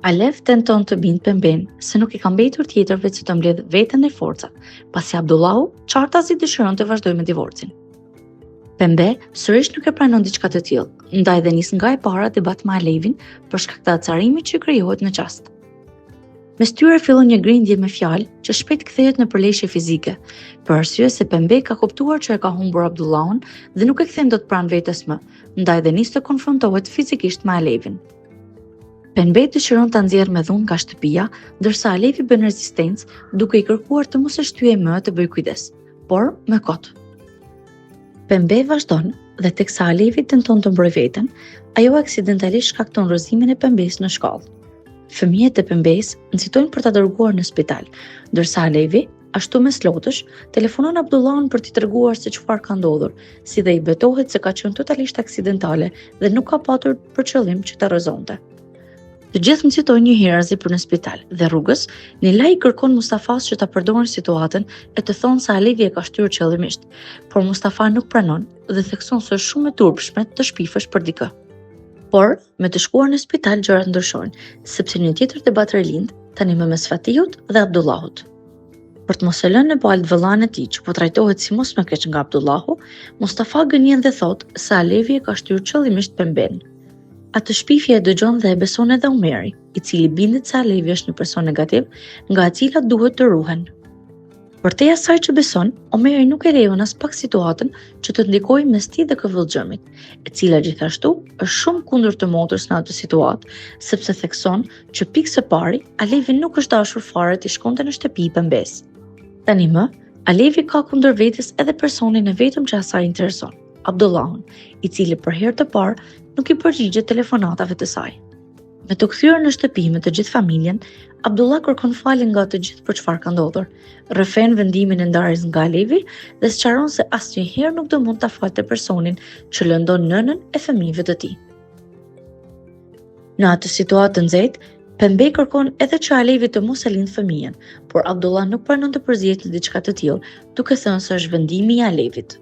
Alev tenton të bindë Pemben se nuk i ka mbetur tjetër veç se të mbledh veten e forcat, pasi Abdullahu qartazi dëshiron të vazhdojë me divorcin. Pembe sërish nuk e pranon diçka të tillë, ndaj dhe nis nga e para debat me Alevin për shkak të acarimit që krijohet në qast. Mes tyre fillon një grindje me fjalë që shpejt kthehet në përleshje fizike, për arsye se Pembe ka kuptuar që e ka humbur Abdullahun dhe nuk e kthen dot pranë vetes më, ndaj dhe nis të konfrontohet fizikisht me Alevin. Pembe dëshiron ta nxjerrë me dhunë nga shtëpia, ndërsa Alevi bën rezistencë duke i kërkuar të mos e shtyej më të bëj kujdes, por me kot. Pembe vazhdon dhe teksa Alevi tenton të mbrojë veten, ajo aksidentalisht shkakton rrëzimin e Pembes në shkallë. Fëmijët e Pembes nxitojnë për ta dërguar në spital, ndërsa Alevi, ashtu me slotësh, telefonon Abdullahun për t'i treguar se çfarë ka ndodhur, si dhe i betohet se ka qenë totalisht aksidentale dhe nuk ka patur për qëllim që ta rrëzonte. Të gjithë nxitojnë një herazi për në spital dhe rrugës, Nila i kërkon Mustafas që ta përdorin situatën e të thonë se Alevi e ka shtyrë qëllimisht, por Mustafa nuk pranon dhe thekson se është shumë e turpshme të shpifësh për dikë. Por, me të shkuar në spital gjërat ndryshojnë, sepse një tjetër debat rilind tani më mes Fatihut dhe Abdullahut. Për të mos e lënë në balë vëllain e tij që po trajtohet si mos më keq nga Abdullahu, Mustafa gënjen dhe thotë se Alevi e ka shtyrë qëllimisht Pemben. Atë shpifje e dëgjon dhe e beson edhe Omeri, i cili bindet se Alevi është një person negativ, nga e cila duhet të ruhen. Përtej asaj që beson, Omeri nuk e lejon as pak situatën që të ndikojë mes tij dhe Këvëllxhëmit, e cila gjithashtu është shumë kundër të motrës në atë situatë, sepse thekson që pikë së pari, Alevi nuk është dashur fare të shkonte në shtëpi i Pembes. Tani më, Alevi ka kundër vetes edhe personin e vetëm që asaj intereson, Abdullahun, i cili për herë të parë nuk i përgjigjet telefonatave të saj. Me të kthyer në shtëpi me të gjithë familjen, Abdullah kërkon falje nga të gjithë për çfarë ka ndodhur, rrëfen vendimin e ndarjes nga Alevi dhe sqaron se asnjëherë nuk do mund ta falte personin që lëndon nënën e fëmijëve të tij. Në atë situatë të nxehtë, Pembe kërkon edhe që Alevi të mos e lindë fëmijën, por Abdullah nuk pranon të përzihet në diçka të tillë, duke thënë se është vendimi i Alevit.